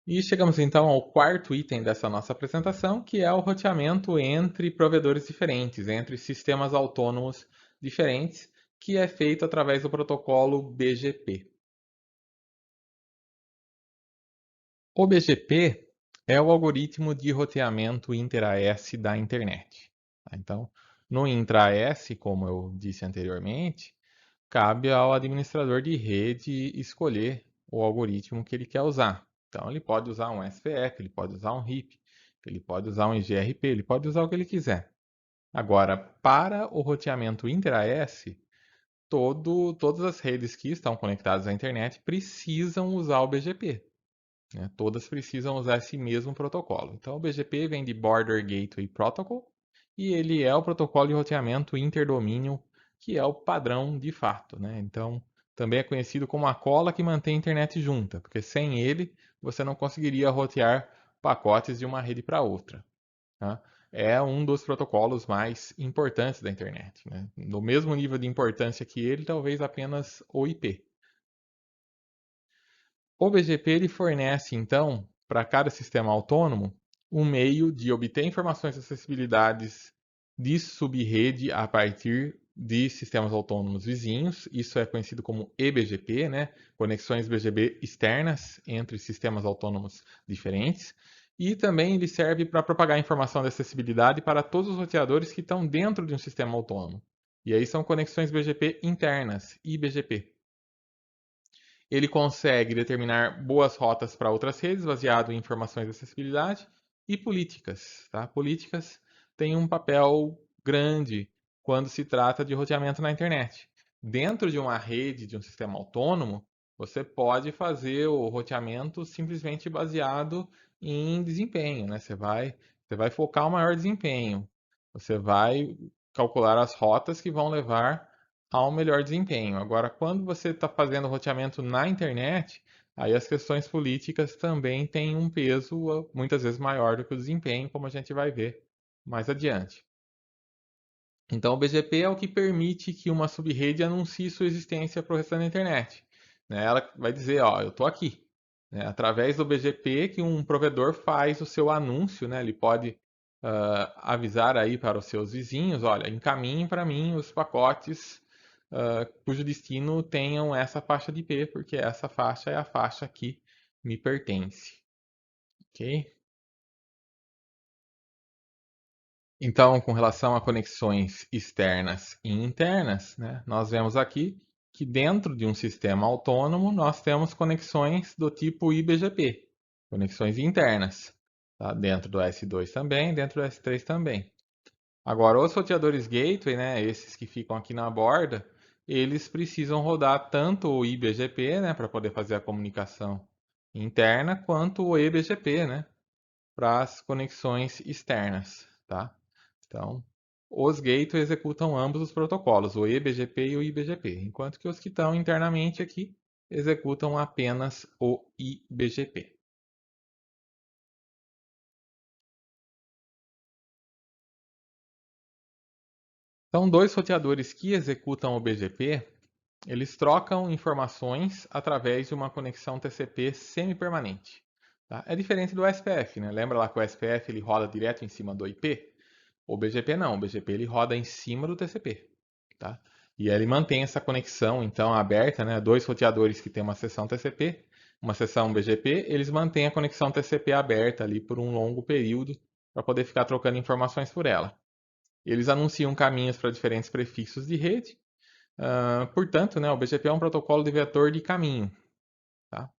E chegamos então ao quarto item dessa nossa apresentação, que é o roteamento entre provedores diferentes, entre sistemas autônomos diferentes, que é feito através do protocolo BGP. O BGP é o algoritmo de roteamento intra-AS da internet. Então, no intra-AS, como eu disse anteriormente, cabe ao administrador de rede escolher o algoritmo que ele quer usar. Então, ele pode usar um SPF, ele pode usar um RIP, ele pode usar um IGRP, ele pode usar o que ele quiser. Agora, para o roteamento intra-AS, todas as redes que estão conectadas à internet precisam usar o BGP. Né? Todas precisam usar esse mesmo protocolo. Então, o BGP vem de Border Gateway Protocol e ele é o protocolo de roteamento interdomínio, que é o padrão de fato. Né? Então, também é conhecido como a cola que mantém a internet junta, porque sem ele você não conseguiria rotear pacotes de uma rede para outra. Tá? É um dos protocolos mais importantes da internet. Né? No mesmo nível de importância que ele, talvez apenas o IP. O BGP ele fornece, então, para cada sistema autônomo, um meio de obter informações de acessibilidades de subrede a partir de sistemas autônomos vizinhos. Isso é conhecido como eBGP, né? Conexões BGP externas entre sistemas autônomos diferentes. E também ele serve para propagar informação de acessibilidade para todos os roteadores que estão dentro de um sistema autônomo. E aí são conexões BGP internas, IBGP. Ele consegue determinar boas rotas para outras redes, baseado em informações de acessibilidade e políticas. Tá? Políticas têm um papel grande quando se trata de roteamento na internet. Dentro de uma rede, de um sistema autônomo, você pode fazer o roteamento simplesmente baseado em desempenho. Né? Você vai focar o maior desempenho. Você vai calcular as rotas que vão levar ao melhor desempenho. Agora, quando você está fazendo roteamento na internet, aí as questões políticas também têm um peso muitas vezes maior do que o desempenho, como a gente vai ver mais adiante. Então, o BGP é o que permite que uma subrede anuncie sua existência para o restante da internet. Né? Ela vai dizer, ó, eu estou aqui. Né? Através do BGP que um provedor faz o seu anúncio, né? Ele pode avisar aí para os seus vizinhos, olha, encaminhem para mim os pacotes cujo destino tenham essa faixa de IP, porque essa faixa é a faixa que me pertence. Ok? Então, com relação a conexões externas e internas, né, nós vemos aqui que dentro de um sistema autônomo nós temos conexões do tipo IBGP, conexões internas, tá? Dentro do S2 também, dentro do S3 também. Agora, os roteadores gateway, né, esses que ficam aqui na borda, eles precisam rodar tanto o IBGP, né, para poder fazer a comunicação interna, quanto o eBGP, né, para as conexões externas, tá? Então, os gateways executam ambos os protocolos, o eBGP e o IBGP, enquanto que os que estão internamente aqui executam apenas o IBGP. Então, dois roteadores que executam o BGP, eles trocam informações através de uma conexão TCP semipermanente. Tá? É diferente do SPF, né? Lembra lá que o SPF ele roda direto em cima do IP? O BGP não, o BGP ele roda em cima do TCP. Tá? E ele mantém essa conexão então aberta, né? Dois roteadores que têm uma seção TCP, uma seção BGP, eles mantêm a conexão TCP aberta ali por um longo período para poder ficar trocando informações por ela. Eles anunciam caminhos para diferentes prefixos de rede. Portanto, né, o BGP é um protocolo de vetor de caminho. Tá?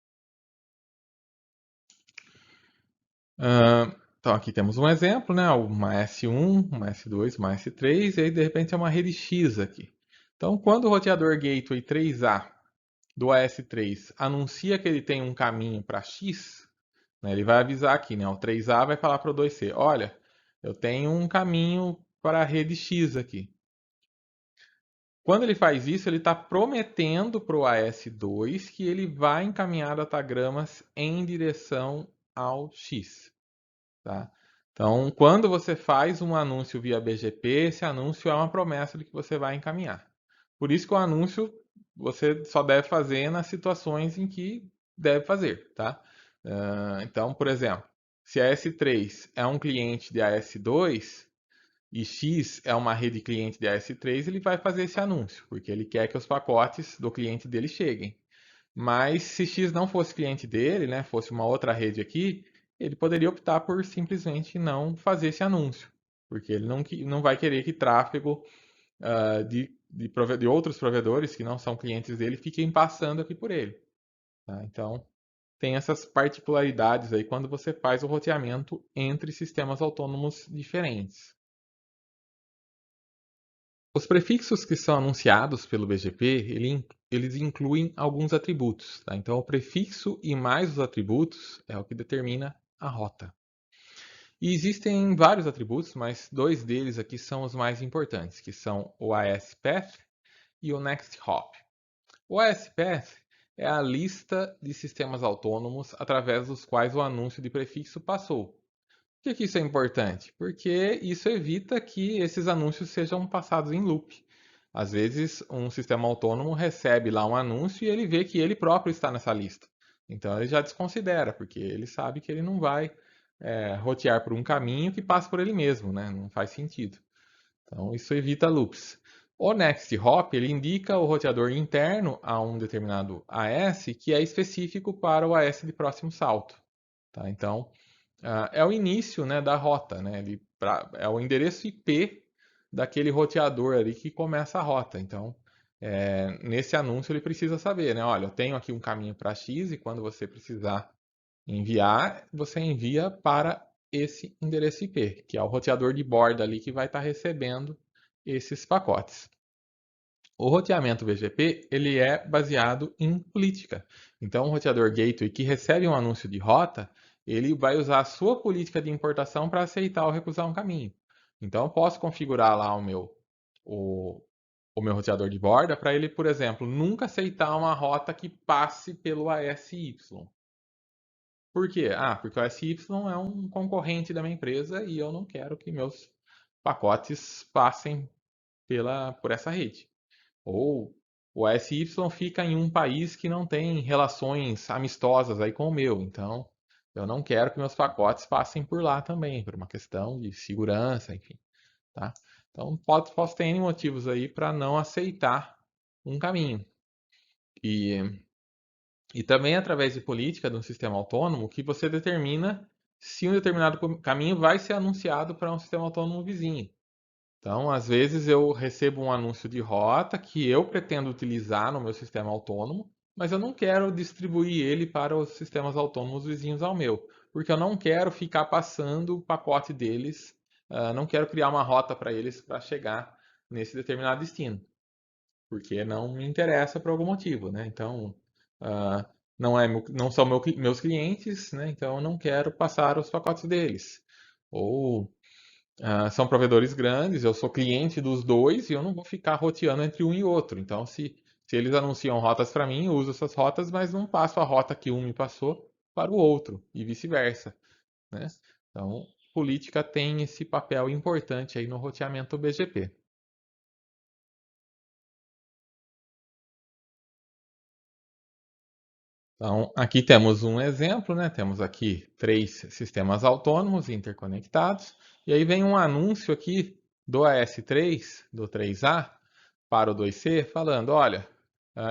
Então, aqui temos um exemplo, né, uma S1, uma S2, uma S3, e aí de repente é uma rede X aqui. Então, quando o roteador gateway 3A do AS3 anuncia que ele tem um caminho para X, né, ele vai avisar aqui, né, o 3A vai falar para o 2C, olha, eu tenho um caminho para a rede X aqui. Quando ele faz isso, ele está prometendo para o AS2 que ele vai encaminhar datagramas em direção ao X. Tá? Então, quando você faz um anúncio via BGP, esse anúncio é uma promessa de que você vai encaminhar. Por isso que o anúncio você só deve fazer nas situações em que deve fazer. Tá? Então, por exemplo, se a S3 é um cliente de AS2 e X é uma rede cliente de AS3, ele vai fazer esse anúncio, porque ele quer que os pacotes do cliente dele cheguem. Mas se X não fosse cliente dele, né, fosse uma outra rede aqui, ele poderia optar por simplesmente não fazer esse anúncio, porque ele não vai querer que tráfego de outros provedores que não são clientes dele fiquem passando aqui por ele. Tá? Então, tem essas particularidades aí quando você faz o roteamento entre sistemas autônomos diferentes. Os prefixos que são anunciados pelo BGP, eles incluem alguns atributos. Tá? Então, o prefixo e mais os atributos é o que determina a rota. E existem vários atributos, mas dois deles aqui são os mais importantes, que são o ASPath e o NextHop. O ASPath é a lista de sistemas autônomos através dos quais o anúncio de prefixo passou. Por que isso é importante? Porque isso evita que esses anúncios sejam passados em loop. Às vezes, um sistema autônomo recebe lá um anúncio e ele vê que ele próprio está nessa lista. Então, ele já desconsidera, porque ele sabe que ele não vai rotear por um caminho que passa por ele mesmo, né? Não faz sentido. Então, isso evita loops. O next hop ele indica o roteador interno a um determinado AS que é específico para o AS de próximo salto. Tá? Então, é o início, né, da rota, né? É o endereço IP daquele roteador ali que começa a rota. Então, nesse anúncio ele precisa saber, né? Olha, eu tenho aqui um caminho para X e quando você precisar enviar, você envia para esse endereço IP, que é o roteador de borda ali que vai estar recebendo esses pacotes. O roteamento BGP ele é baseado em política. Então, o roteador gateway que recebe um anúncio de rota, ele vai usar a sua política de importação para aceitar ou recusar um caminho. Então, eu posso configurar lá o, o meu roteador de borda para ele, por exemplo, nunca aceitar uma rota que passe pelo ASY. Por quê? Porque o ASY é um concorrente da minha empresa e eu não quero que meus pacotes passem por essa rede. Ou o ASY fica em um país que não tem relações amistosas aí com o meu. Então, eu não quero que meus pacotes passem por lá também, por uma questão de segurança, enfim. Tá? Então, posso ter N motivos aí para não aceitar um caminho. E também através de política de um sistema autônomo que você determina se um determinado caminho vai ser anunciado para um sistema autônomo vizinho. Então, às vezes eu recebo um anúncio de rota que eu pretendo utilizar no meu sistema autônomo, mas eu não quero distribuir ele para os sistemas autônomos vizinhos ao meu, porque eu não quero ficar passando o pacote deles, não quero criar uma rota para eles para chegar nesse determinado destino, porque não me interessa por algum motivo, né? Então, ah, não são meus clientes, né? Então eu não quero passar os pacotes deles. Ou são provedores grandes, eu sou cliente dos dois e eu não vou ficar roteando entre um e outro. Então, se eles anunciam rotas para mim, eu uso essas rotas, mas não passo a rota que um me passou para o outro e vice-versa, né? Então, política tem esse papel importante aí no roteamento BGP. Então, aqui temos um exemplo, né? Temos aqui 3 sistemas autônomos interconectados, e aí vem um anúncio aqui do AS3, do 3A, para o 2C, falando, olha,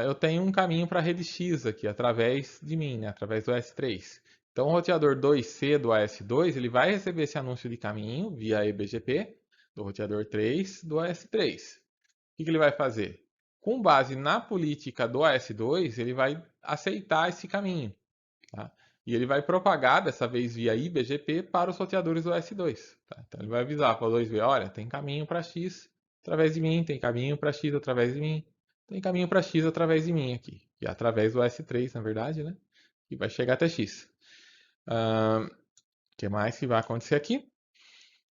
eu tenho um caminho para a rede X aqui, através de mim, né? Através do AS3. Então, o roteador 2C do AS2, ele vai receber esse anúncio de caminho via eBGP, do roteador 3 do AS3. O que ele vai fazer? Com base na política do AS2, ele vai aceitar esse caminho. Tá? E ele vai propagar, dessa vez via IBGP, para os roteadores do AS2. Tá? Então ele vai avisar para o 2B, olha, tem caminho para X através de mim, tem caminho para X através de mim, tem caminho para X através de mim aqui. E através do AS3, na verdade, né? E vai chegar até X. O que mais que vai acontecer aqui?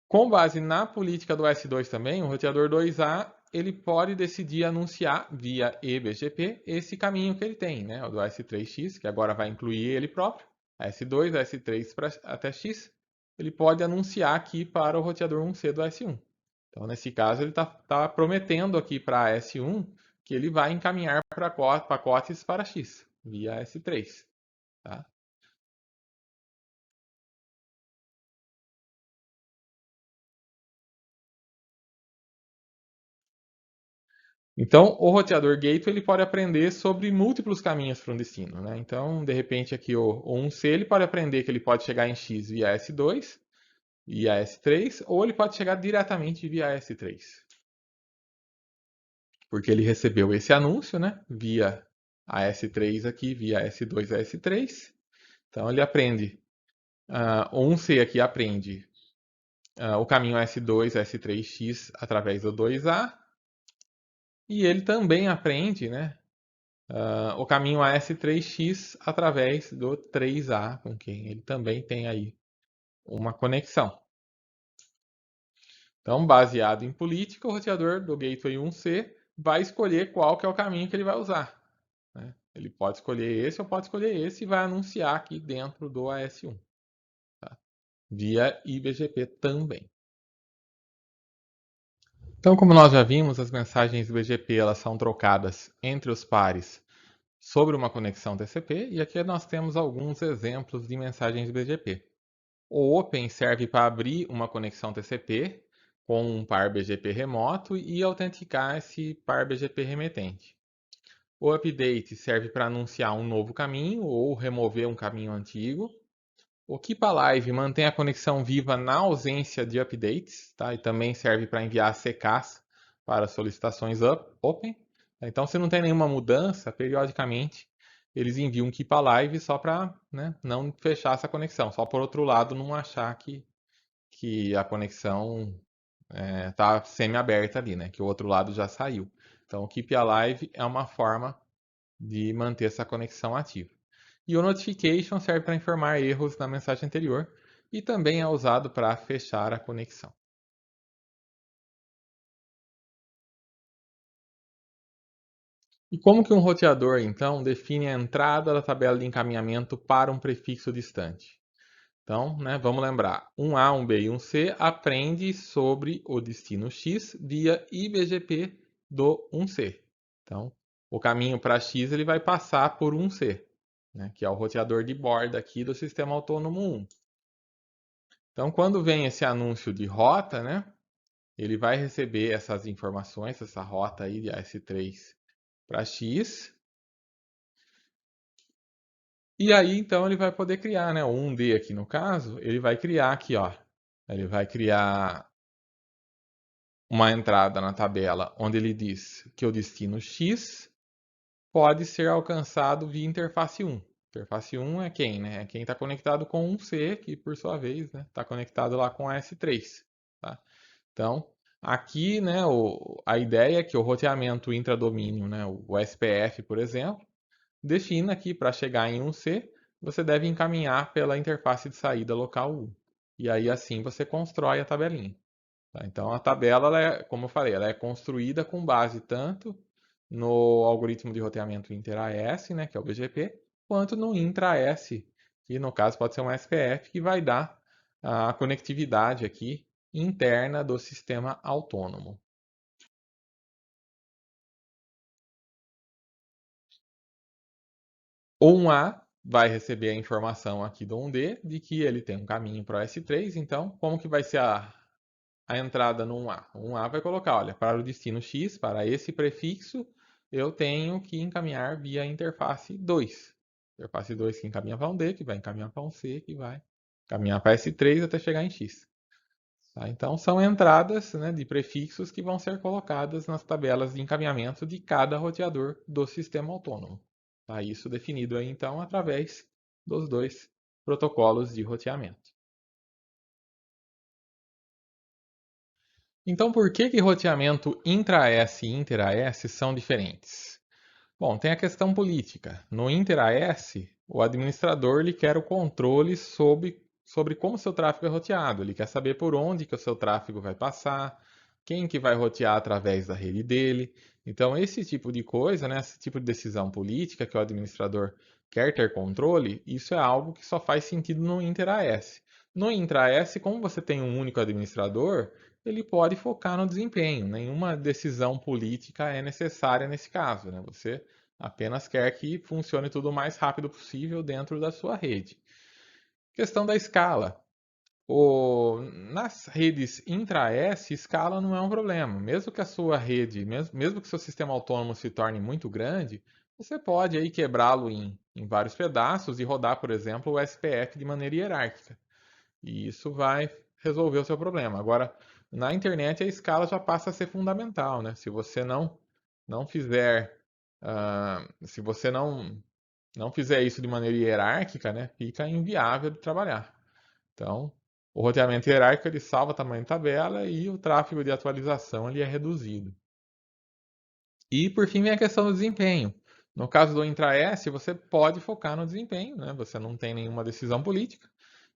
Com base na política do S2 também, o roteador 2A ele pode decidir anunciar via eBGP esse caminho que ele tem, né? O do S3X, que agora vai incluir ele próprio, S2, S3 até X, ele pode anunciar aqui para o roteador 1C do S1. Então, nesse caso, ele está prometendo aqui para a S1 que ele vai encaminhar pacotes para X via S3. Tá? Então, o roteador gateway ele pode aprender sobre múltiplos caminhos para um destino, né? Então, de repente, aqui o 1C ele pode aprender que ele pode chegar em X via S2 e a S3, ou ele pode chegar diretamente via S3. Porque ele recebeu esse anúncio, né? Via a S3 aqui, via S2 a S3. Então ele aprende, o 1C aqui aprende o caminho S2 a S3X através do 2A. E ele também aprende, né? O caminho AS3X através do 3A, com quem ele também tem aí uma conexão. Então, baseado em política, o roteador do Gateway 1C vai escolher qual que é o caminho que ele vai usar, né? Ele pode escolher esse ou pode escolher esse e vai anunciar aqui dentro do AS1, tá? Via IBGP também. Então, como nós já vimos, as mensagens BGP elas são trocadas entre os pares sobre uma conexão TCP, e aqui nós temos alguns exemplos de mensagens BGP. O Open serve para abrir uma conexão TCP com um par BGP remoto e autenticar esse par BGP remetente. O Update serve para anunciar um novo caminho ou remover um caminho antigo. O Keep Alive mantém a conexão viva na ausência de updates, tá? E também serve para enviar CKs para solicitações open. Então, se não tem nenhuma mudança, periodicamente eles enviam um Keep Alive só para, né, não fechar essa conexão, só por outro lado não achar que a conexão está semi-aberta ali, né, que o outro lado já saiu. Então, o Keep Alive é uma forma de manter essa conexão ativa. E o Notification serve para informar erros na mensagem anterior e também é usado para fechar a conexão. E como que um roteador, então, define a entrada da tabela de encaminhamento para um prefixo distante? Então, né, vamos lembrar, um A, um B e um C aprende sobre o destino X via IBGP do 1C. Então, o caminho para X ele vai passar por 1C, né, que é o roteador de borda aqui do sistema autônomo 1. Então, quando vem esse anúncio de rota, né, ele vai receber essas informações, essa rota aí de S3 para X. E aí, então, ele vai poder criar, né, o 1D aqui no caso, ele vai criar aqui, ó. Ele vai criar uma entrada na tabela onde ele diz que o destino X pode ser alcançado via interface 1. Interface 1 é quem, né? É quem está conectado com 1C, que por sua vez está conectado lá com a S3. Tá? Então, aqui né, a ideia é que o roteamento intradomínio, né, o SPF, por exemplo, defina que para chegar em 1C, você deve encaminhar pela interface de saída local 1. E aí assim você constrói a tabelinha. Tá? Então a tabela, ela é, como eu falei, ela é construída com base tanto no algoritmo de roteamento inter-AS, né, que é o BGP, quanto no intra-AS, que no caso pode ser um SPF, que vai dar a conectividade aqui interna do sistema autônomo. O 1A vai receber a informação aqui do 1D de que ele tem um caminho para o S3, então como que vai ser a entrada no 1A? O 1A vai colocar, olha, para o destino X, para esse prefixo, eu tenho que encaminhar via interface 2. Interface 2 que encaminha para um D, que vai encaminhar para um C, que vai encaminhar para S3 até chegar em X. Tá? Então, são entradas né, de prefixos que vão ser colocadas nas tabelas de encaminhamento de cada roteador do sistema autônomo. Tá? Isso definido aí, então, através dos dois protocolos de roteamento. Então, por que roteamento intra-AS e inter-AS são diferentes? Bom, tem a questão política. No inter-AS, o administrador ele quer o controle sobre como seu tráfego é roteado. Ele quer saber por onde que o seu tráfego vai passar, quem que vai rotear através da rede dele. Então, esse tipo de coisa, né, esse tipo de decisão política que o administrador quer ter controle, isso é algo que só faz sentido no inter-AS. No intra-AS, como você tem um único administrador, ele pode focar no desempenho. Nenhuma decisão política é necessária nesse caso, né? Você apenas quer que funcione tudo o mais rápido possível dentro da sua rede. Questão da escala. Nas redes intra-S, escala não é um problema. Mesmo que a sua rede, mesmo que o seu sistema autônomo se torne muito grande, você pode aí quebrá-lo em vários pedaços e rodar, por exemplo, o SPF de maneira hierárquica. E isso vai resolver o seu problema. Agora, na internet, a escala já passa a ser fundamental, né? Se você não fizer, se você não fizer isso de maneira hierárquica, né, fica inviável de trabalhar. Então, o roteamento hierárquico ele salva tamanho de tabela e o tráfego de atualização ele é reduzido. E por fim vem a questão do desempenho. No caso do intra-S, você pode focar no desempenho, né? Você não tem nenhuma decisão política.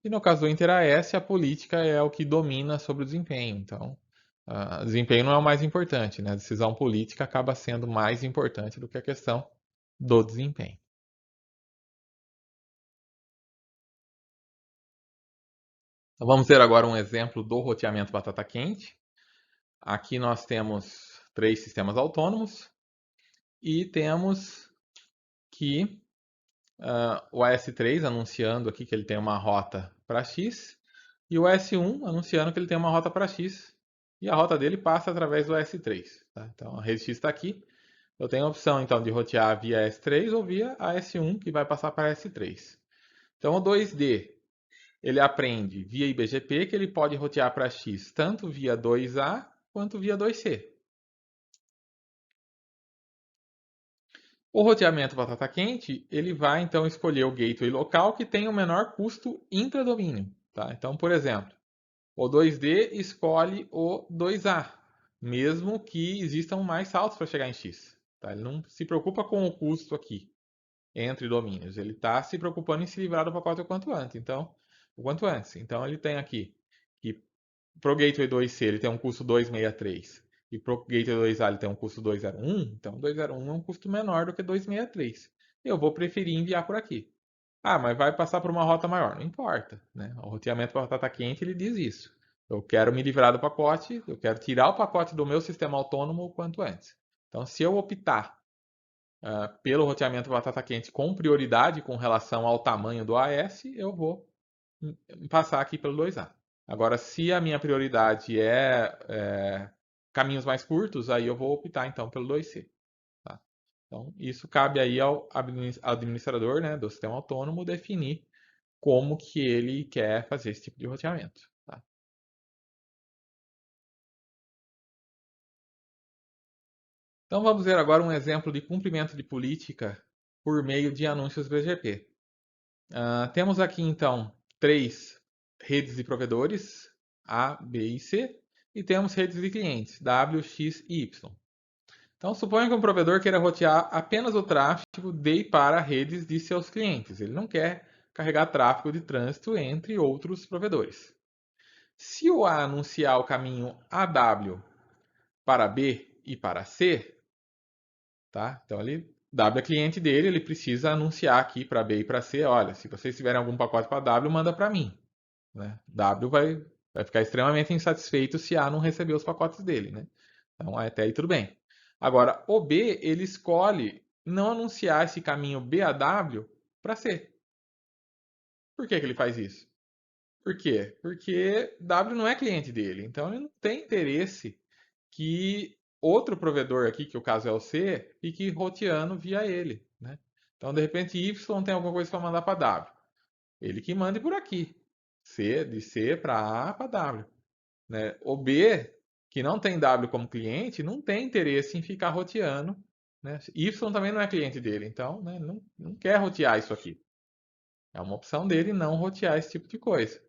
E no caso do intra-S, a política é o que domina sobre o desempenho. Então, o desempenho não é o mais importante, né? A decisão política acaba sendo mais importante do que a questão do desempenho. Então, vamos ver agora um exemplo do roteamento batata quente. Aqui nós temos 3 sistemas autônomos e temos que o AS3 anunciando aqui que ele tem uma rota para X e o AS1 anunciando que ele tem uma rota para X e a rota dele passa através do AS3. Tá? Então a rede X está aqui. Eu tenho a opção então de rotear via AS3 ou via AS1 que vai passar para AS3. Então o 2D ele aprende via IBGP que ele pode rotear para X tanto via 2A quanto via 2C. O roteamento batata quente, ele vai então escolher o gateway local que tem o menor custo intradomínio. Tá? Então, por exemplo, o 2D escolhe o 2A, mesmo que existam mais saltos para chegar em X. Tá? Ele não se preocupa com o custo aqui entre domínios. Ele está se preocupando em se livrar do pacote o quanto antes. Então, o quanto antes. Então, ele tem aqui que para o Gateway 2C ele tem um custo 263 e para o Gateway 2A ele tem um custo 201, então 201 é um custo menor do que 263. Eu vou preferir enviar por aqui. Ah, mas vai passar por uma rota maior. Não importa, né? O roteamento para batata quente ele diz isso. Eu quero me livrar do pacote, eu quero tirar o pacote do meu sistema autônomo o quanto antes. Então, se eu optar pelo roteamento batata quente com prioridade com relação ao tamanho do AS, eu vou passar aqui pelo 2A. Agora, se a minha prioridade é caminhos mais curtos, aí eu vou optar então pelo 2C. Tá? Então, isso cabe aí ao administrador, né, do sistema autônomo definir como que ele quer fazer esse tipo de roteamento. Tá? Então, vamos ver agora um exemplo de cumprimento de política por meio de anúncios BGP. Temos aqui então 3 redes de provedores, A, B e C, e temos redes de clientes, W, X e Y. Então, suponha que um provedor queira rotear apenas o tráfego de e para redes de seus clientes. Ele não quer carregar tráfego de trânsito entre outros provedores. Se o A anunciar o caminho AW para B e para C, tá? Então, W é cliente dele, ele precisa anunciar aqui para B e para C, olha, se vocês tiverem algum pacote para W, manda para mim. Né? W vai ficar extremamente insatisfeito se A não receber os pacotes dele. Né? Então, até aí tudo bem. Agora, o B, ele escolhe não anunciar esse caminho BAW para C. Por que, que ele faz isso? Por quê? Porque W não é cliente dele. Então, ele não tem interesse que outro provedor aqui, que o caso é o C, fique roteando via ele. Né? Então, de repente, Y tem alguma coisa para mandar para W. Ele que mande por aqui. De C para A para W. Né? O B, que não tem W como cliente, não tem interesse em ficar roteando. Né? Y também não é cliente dele, então né, não quer rotear isso aqui. É uma opção dele não rotear esse tipo de coisa.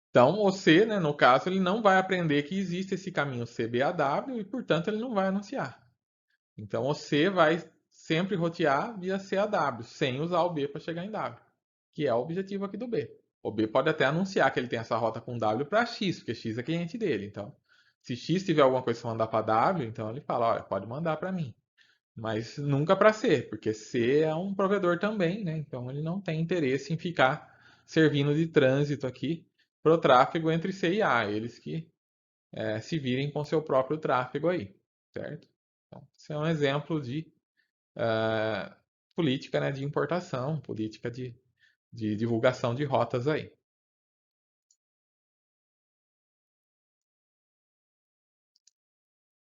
Então, o C, né, no caso, ele não vai aprender que existe esse caminho CBAW e, portanto, ele não vai anunciar. Então, o C vai sempre rotear via CAW, sem usar o B para chegar em W, que é o objetivo aqui do B. O B pode até anunciar que ele tem essa rota com W para X, porque X é cliente dele. Então, se X tiver alguma coisa para mandar para W, então ele fala, olha, pode mandar para mim. Mas nunca para C, porque C é um provedor também, né? Então ele não tem interesse em ficar servindo de trânsito aqui para o tráfego entre C e A. Eles que se virem com seu próprio tráfego aí, certo? Então, esse é um exemplo de política, né, de importação, política de de divulgação de rotas aí.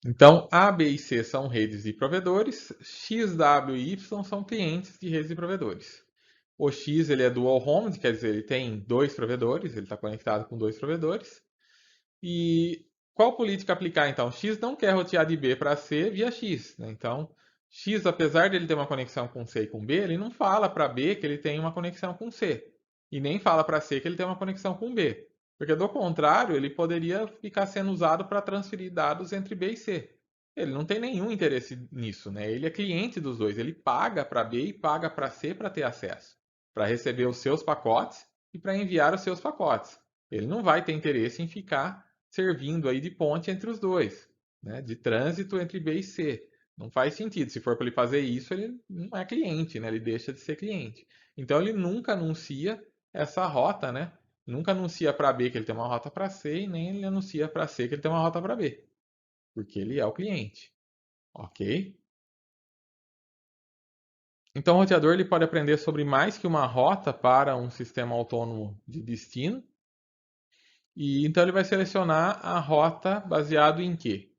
Então, A, B e C são redes de provedores, X, W e Y são clientes de redes de provedores. O X ele é dual homed, quer dizer, ele tem dois provedores, ele está conectado com dois provedores. E qual política aplicar então? X não quer rotear de B para C via X, né? Então, X, apesar de ele ter uma conexão com C e com B, ele não fala para B que ele tem uma conexão com C. E nem fala para C que ele tem uma conexão com B. Porque do contrário, ele poderia ficar sendo usado para transferir dados entre B e C. Ele não tem nenhum interesse nisso, né? Ele é cliente dos dois. Ele paga para B e paga para C para ter acesso, para receber os seus pacotes e para enviar os seus pacotes. Ele não vai ter interesse em ficar servindo aí de ponte entre os dois, né? De trânsito entre B e C. Não faz sentido. Se for para ele fazer isso, ele não é cliente, né? Ele deixa de ser cliente. Então ele nunca anuncia essa rota, né? Nunca anuncia para B que ele tem uma rota para C e nem ele anuncia para C que ele tem uma rota para B, porque ele é o cliente, ok? Então o roteador ele pode aprender sobre mais que uma rota para um sistema autônomo de destino. E então ele vai selecionar a rota baseado em quê?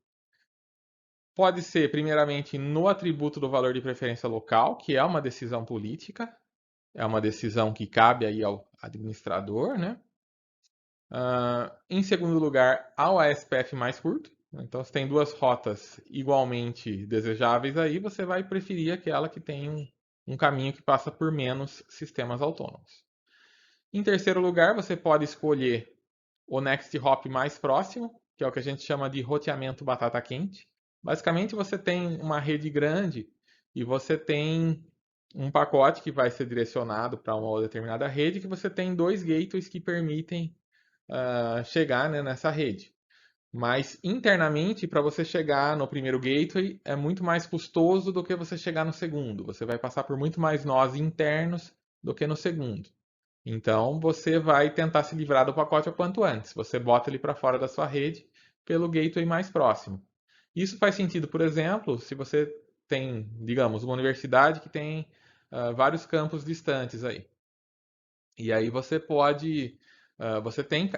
Pode ser, primeiramente, no atributo do valor de preferência local, que é uma decisão política, é uma decisão que cabe aí ao administrador, né? Em segundo lugar, ao ASPF mais curto. Então, se tem duas rotas igualmente desejáveis aí, você vai preferir aquela que tem um caminho que passa por menos sistemas autônomos. Em terceiro lugar, você pode escolher o next hop mais próximo, que é o que a gente chama de roteamento batata quente. Basicamente, você tem uma rede grande e você tem um pacote que vai ser direcionado para uma determinada rede, que você tem dois gateways que permitem chegar, né, nessa rede. Mas internamente, para você chegar no primeiro gateway, é muito mais custoso do que você chegar no segundo. Você vai passar por muito mais nós internos do que no segundo. Então, você vai tentar se livrar do pacote o quanto antes. Você bota ele para fora da sua rede pelo gateway mais próximo. Isso faz sentido, por exemplo, se você tem, digamos, uma universidade que tem vários campos distantes aí. E aí você pode, você tem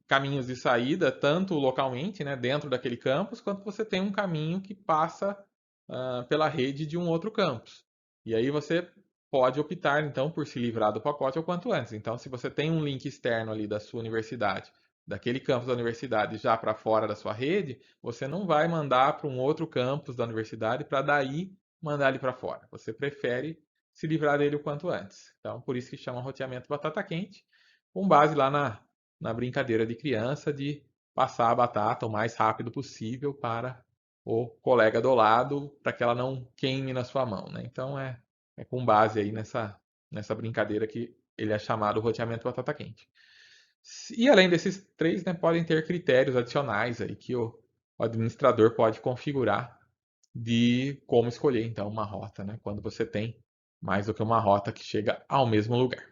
caminhos de saída tanto localmente, né, dentro daquele campus, quanto você tem um caminho que passa pela rede de um outro campus. E aí você pode optar então por se livrar do pacote o quanto antes. Então, se você tem um link externo ali da sua universidade, daquele campus da universidade já para fora da sua rede, você não vai mandar para um outro campus da universidade para daí mandar ele para fora. Você prefere se livrar dele o quanto antes. Então, por isso que chama roteamento batata quente, com base lá na brincadeira de criança de passar a batata o mais rápido possível para o colega do lado, para que ela não queime na sua mão, né? Então, é com base aí nessa brincadeira que ele é chamado roteamento batata quente. E além desses três, né, podem ter critérios adicionais aí que o administrador pode configurar de como escolher então uma rota, né, quando você tem mais do que uma rota que chega ao mesmo lugar.